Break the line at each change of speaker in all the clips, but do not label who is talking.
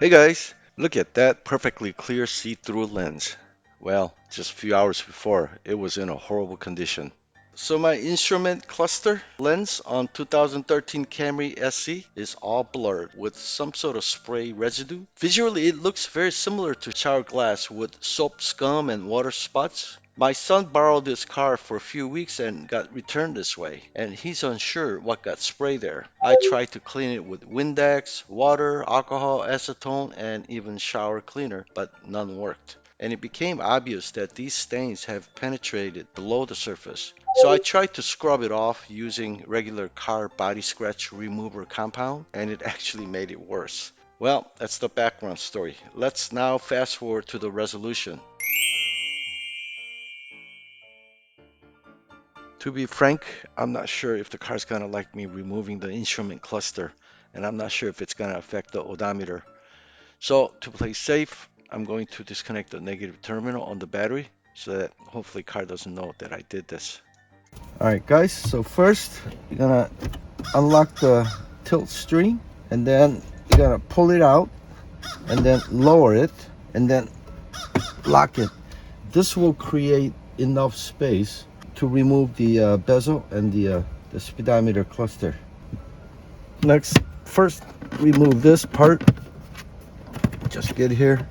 Hey guys, look at that perfectly clear see-through lens. Well, just a few hours before, it was in a horrible condition. So my instrument cluster lens on 2013 Camry SE is all blurred with some sort of spray residue. Visually, it looks very similar to shower glass with soap scum and water spots. My son borrowed this car for a few weeks and got returned this way, and he's unsure what got sprayed there. I tried to clean it with Windex, water, alcohol, acetone, and even shower cleaner, but none worked. And it became obvious that these stains have penetrated below the surface. So I tried to scrub it off using regular car body scratch remover compound, and it actually made it worse. Well, that's the background story. Let's now fast forward to the resolution. To be frank, I'm not sure if the car's gonna like me removing the instrument cluster, and I'm not sure if it's gonna affect the odometer. So to play safe, I'm going to disconnect the negative terminal on the battery so that hopefully car doesn't know that I did this. All right, guys, so first you're gonna unlock the tilt string, and then you're gonna pull it out and then lower it and then lock it. This will create enough space to remove the bezel and the speedometer cluster. Next, first remove this part. Just get here,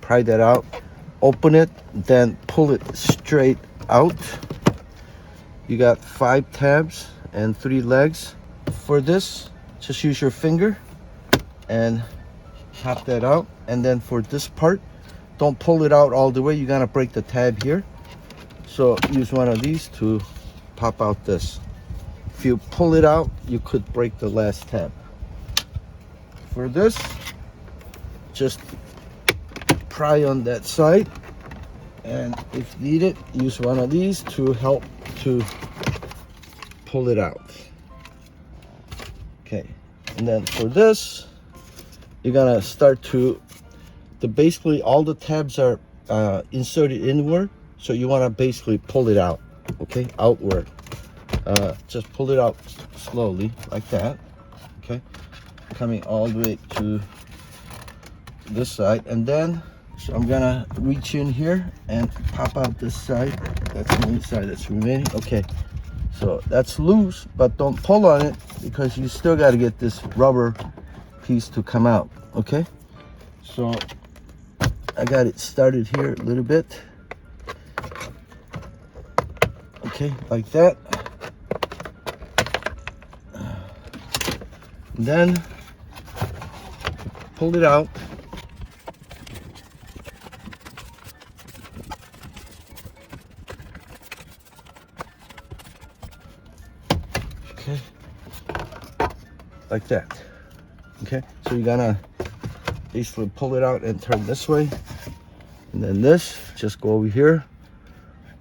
pry that out, open it, then pull it straight out. You got 5 tabs and 3 legs. For this, just use your finger and pop that out. And then for this part, don't pull it out all the way. You gotta break the tab here. So use one of these to pop out this. If you pull it out, you could break the last tab. For this, just pry on that side, and if needed, use one of these to help to pull it out. Okay, and then for this, you're gonna start to basically all the tabs are inserted inward, so you want to basically pull it out. Okay, outward. Just pull it out slowly like that. Okay, coming all the way to this side, and then so I'm gonna reach in here and pop out this side. That's the only side that's remaining. Okay, so that's loose, but don't pull on it because you still got to get this rubber piece to come out. Okay, so I got it started here a little bit. Okay, like that. Then pull it out. Okay, like that. Okay, so you're gonna basically pull it out and turn this way, and then this, just go over here,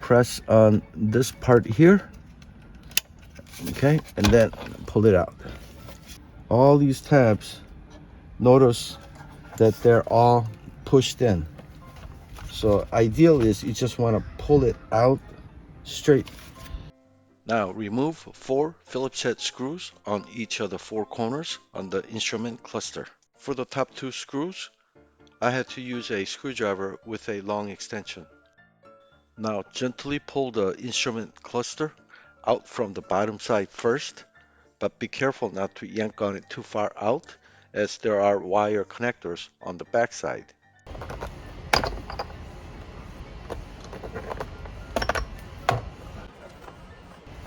press on this part here. Okay, and then pull it out. All these tabs, notice that they're all pushed in. So ideal is you just want to pull it out straight. Now remove 4 Phillips head screws on each of the 4 corners on the instrument cluster. For the top 2 screws, I had to use a screwdriver with a long extension. Now gently pull the instrument cluster out from the bottom side first, but be careful not to yank on it too far out as there are wire connectors on the back side.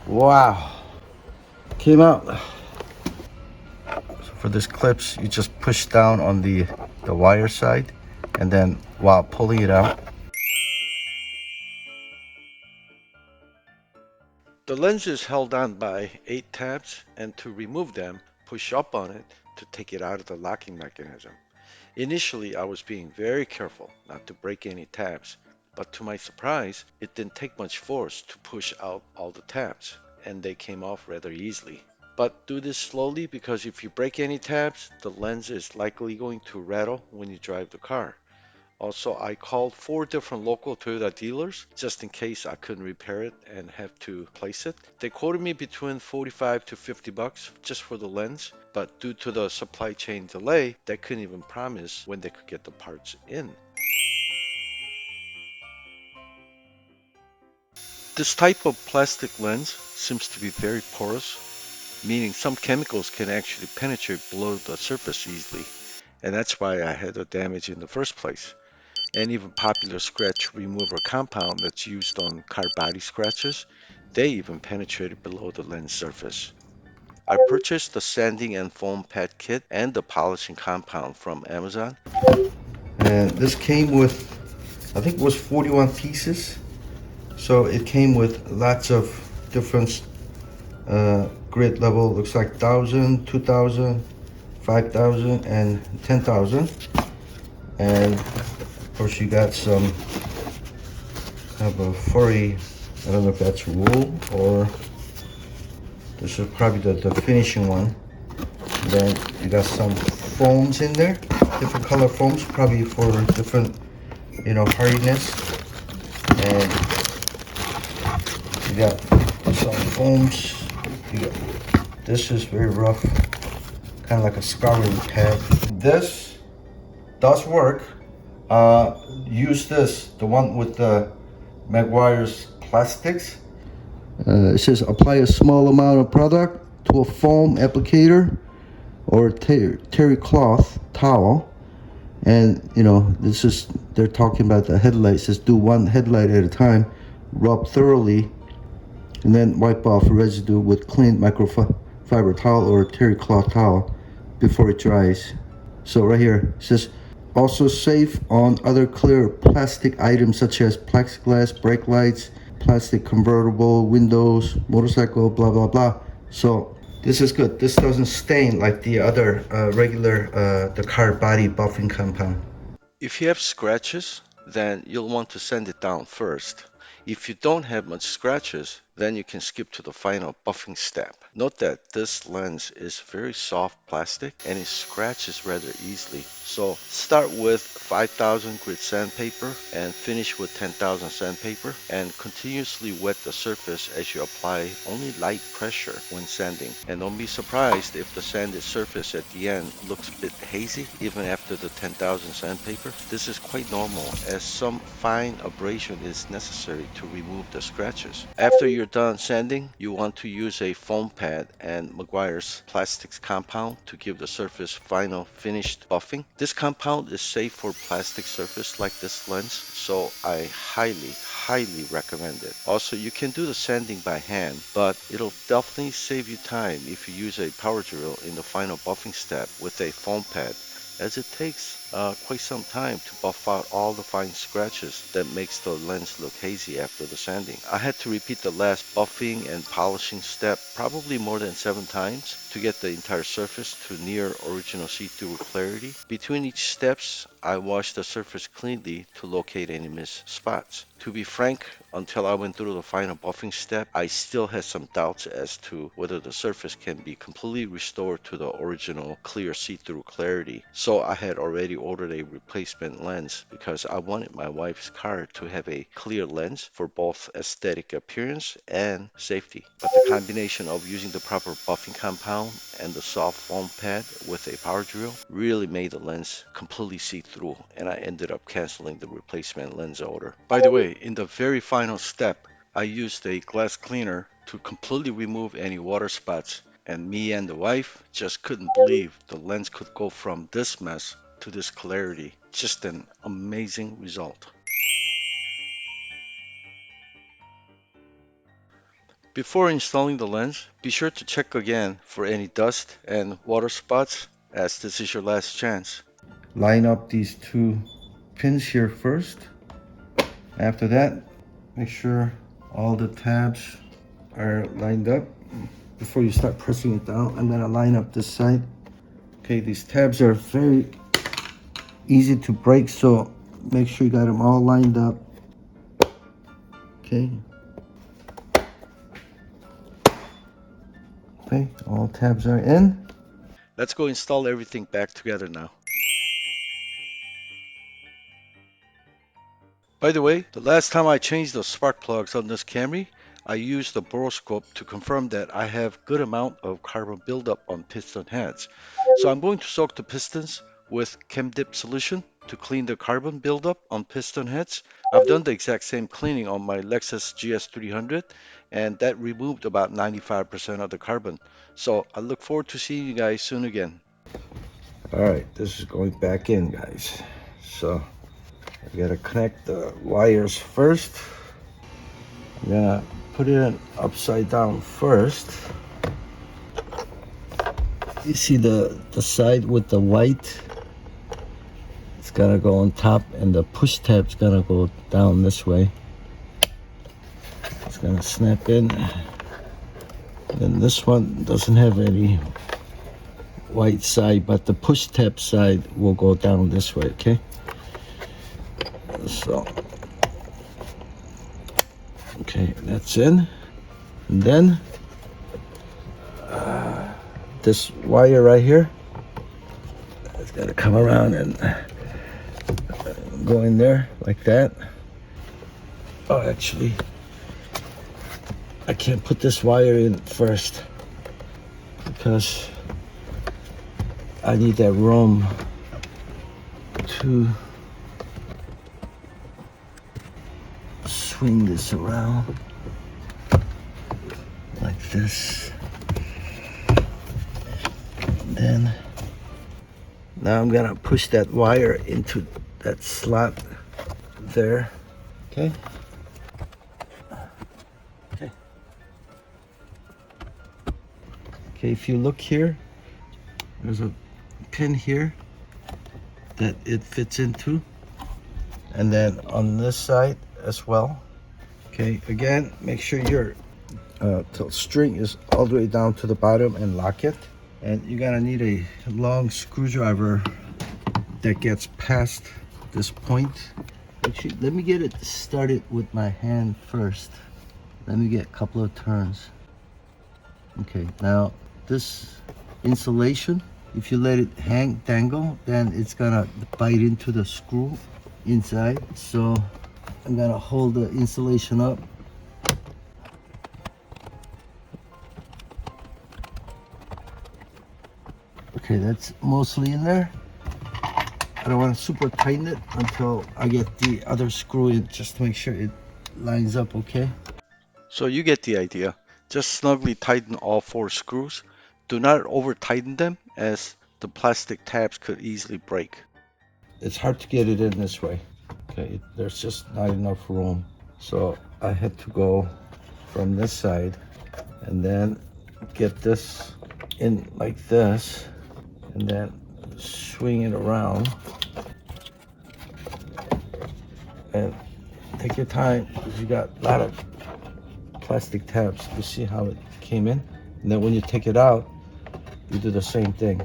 Wow, came out. So for this clips, you just push down on the wire side, and then while pulling it out, the lens is held on by 8 tabs, and to remove them, push up on it to take it out of the locking mechanism. Initially, I was being very careful not to break any tabs, but to my surprise, it didn't take much force to push out all the tabs, and they came off rather easily. But do this slowly because if you break any tabs, the lens is likely going to rattle when you drive the car. Also, I called 4 different local Toyota dealers just in case I couldn't repair it and have to place it. They quoted me between 45 to 50 bucks just for the lens, but due to the supply chain delay, they couldn't even promise when they could get the parts in. This type of plastic lens seems to be very porous, meaning some chemicals can actually penetrate below the surface easily, and that's why I had the damage in the first place. And even popular scratch remover compound that's used on car body scratches, they even penetrated below the lens surface. I purchased the sanding and foam pad kit and the polishing compound from Amazon. And this came with, I think it was 41 pieces. So it came with lots of different grit level. Looks like 1,000, 2,000, 5,000, and 10,000. And of course you got some kind of a furry, I don't know if that's wool or this is probably the finishing one. And then you got some foams in there, different color foams, probably for different, hardiness. And you got some foams. You got, this is very rough, kind of like a scouring pad. This does work. Use this, the one with the Maguire's plastics. It says apply a small amount of product to a foam applicator or terry cloth towel. And this is, they're talking about the headlights. It says do one headlight at a time, rub thoroughly, and then wipe off residue with clean microfiber towel or terry cloth towel before it dries. So right here it says also safe on other clear plastic items such as plexiglass, brake lights, plastic convertible windows, motorcycle, blah blah blah. So this is good. This doesn't stain like the other regular the car body buffing compound. If you have scratches, then you'll want to sand it down first. If you don't have much scratches, then you can skip to the final buffing step. Note that this lens is very soft plastic and it scratches rather easily. So start with 5,000 grit sandpaper and finish with 10,000 sandpaper and continuously wet the surface as you apply only light pressure when sanding. And don't be surprised if the sanded surface at the end looks a bit hazy even after the 10,000 sandpaper. This is quite normal as some fine abrasion is necessary to remove the scratches. After you're done sanding, you want to use a foam pad and Maguire's plastics compound to give the surface final finished buffing. This compound is safe for plastic surface like this lens, so I highly recommend it. Also, you can do the sanding by hand, but it'll definitely save you time if you use a power drill in the final buffing step with a foam pad, as it takes quite some time to buff out all the fine scratches that makes the lens look hazy after the sanding. I had to repeat the last buffing and polishing step probably more than 7 times to get the entire surface to near original see-through clarity. Between each steps, I washed the surface cleanly to locate any missed spots. To be frank, until I went through the final buffing step, I still had some doubts as to whether the surface can be completely restored to the original clear see-through clarity. So I had already ordered a replacement lens because I wanted my wife's car to have a clear lens for both aesthetic appearance and safety. But the combination of using the proper buffing compound and the soft foam pad with a power drill really made the lens completely see-through, and I ended up canceling the replacement lens order. By the way, in the very final step, I used a glass cleaner to completely remove any water spots, and me and the wife just couldn't believe the lens could go from this mess to this clarity. Just an amazing result. Before installing the lens, be sure to check again for any dust and water spots, as this is your last chance. Line up these 2 pins here first. After that, make sure all the tabs are lined up before you start pressing it down. I'm gonna line up this side. Okay, these tabs are very easy to break, so make sure you got them all lined up. Okay. Okay, all tabs are in. Let's go install everything back together now. By the way, the last time I changed the spark plugs on this Camry, I used the boroscope to confirm that I have good amount of carbon buildup on piston heads. So I'm going to soak the pistons with Chem Dip solution to clean the carbon buildup on piston heads. I've done the exact same cleaning on my Lexus GS300 and that removed about 95% of the carbon. So I look forward to seeing you guys soon again. All right, this is going back in, guys. So I gotta connect the wires first. I'm gonna put it in upside down first. You see the side with the white? It's gonna go on top, and the push tab's gonna go down this way. It's gonna snap in. And this one doesn't have any white side, but the push tab side will go down this way, okay? So, okay, that's in. And then this wire right here, it's got to come around and go in there like that. Oh, actually, I can't put this wire in first because I need that room to swing this around like this. And then now I'm gonna push that wire into that slot there. Okay. Okay. Okay, if you look here, there's a pin here that it fits into, and then on this side as well. Okay, again, make sure your string is all the way down to the bottom and lock it. And you're gonna need a long screwdriver that gets past this point. Actually, let me get it started with my hand first. Let me get a couple of turns. Okay, now this insulation, if you let it hang, dangle, then it's gonna bite into the screw inside. So I'm gonna hold the insulation up. Okay, that's mostly in there. I don't want to super tighten it until I get the other screw in, just to make sure it lines up okay. So you get the idea. Just snugly tighten all 4 screws. Do not over tighten them as the plastic tabs could easily break. It's hard to get it in this way. Okay, there's just not enough room. So I had to go from this side and then get this in like this and then swing it around. And take your time because you got a lot of plastic tabs. You see how it came in? And then when you take it out, you do the same thing.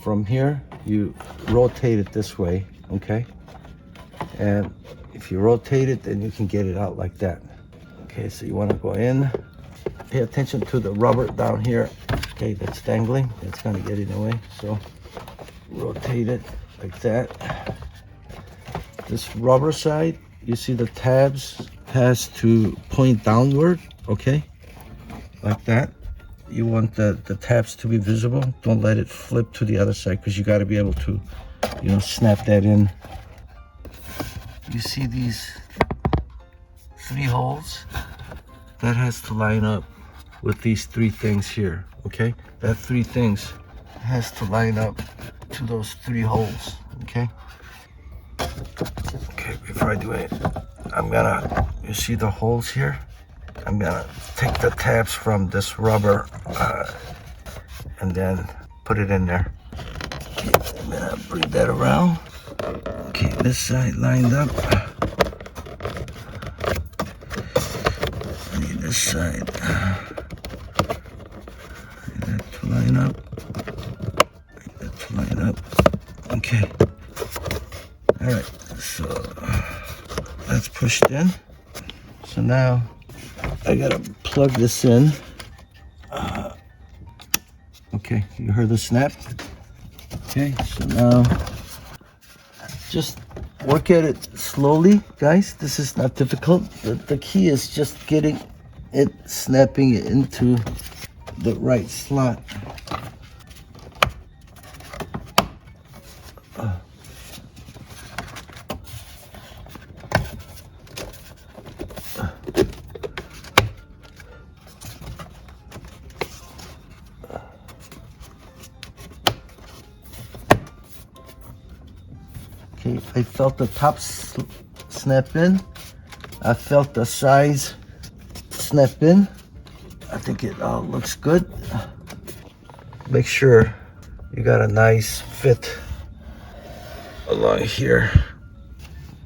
From here, you rotate it this way, okay? And if you rotate it, then you can get it out like that. Okay, so you want to go in. Pay attention to the rubber down here. Okay, that's dangling. That's going to get in the way. So rotate it like that. This rubber side, you see the tabs has to point downward, okay? Like that. You want the tabs to be visible. Don't let it flip to the other side because you got to be able to, snap that in. You see these 3 holes? That has to line up with these 3 things here, okay? That 3 things has to line up to those 3 holes, okay? Okay, before I do it, you see the holes here? I'm gonna take the tabs from this rubber and then put it in there. Okay, I'm gonna bring that around. Okay, this side lined up. See this side. Need that to line up. Need that to line up. Okay. All right, so that's pushed in. So now I gotta plug this in. Okay, you heard the snap? Okay, so now just
work at it slowly, guys. This is not difficult. The key is just getting it, snapping it into the right slot. Okay, I felt the top snap in. I felt the sides snap in. I think it looks good. Make sure you got a nice fit along here.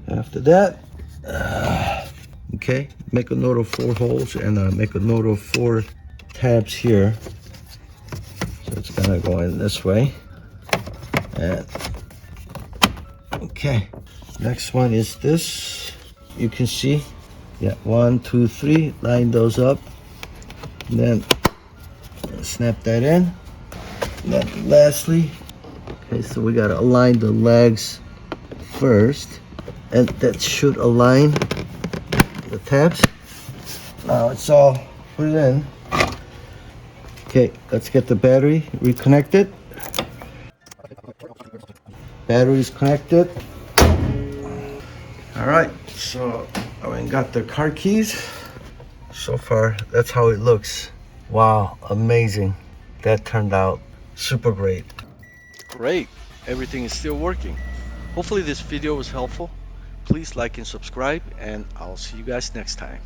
After that, okay, make a note of 4 holes and make a note of 4 tabs here. So it's gonna go in this way. And okay, next one is this. You can see, yeah, 1, 2, 3. Line those up. And then snap that in. And then lastly, okay, so we gotta align the legs first, and that should align the tabs. Now it's all put in. Okay, let's get the battery reconnected. Battery is connected. All right, so I went and got the car keys. So far, that's how it looks. Wow, amazing. That turned out super great.
Great. Everything is still working. Hopefully this video was helpful. Please like and subscribe, and I'll see you guys next time.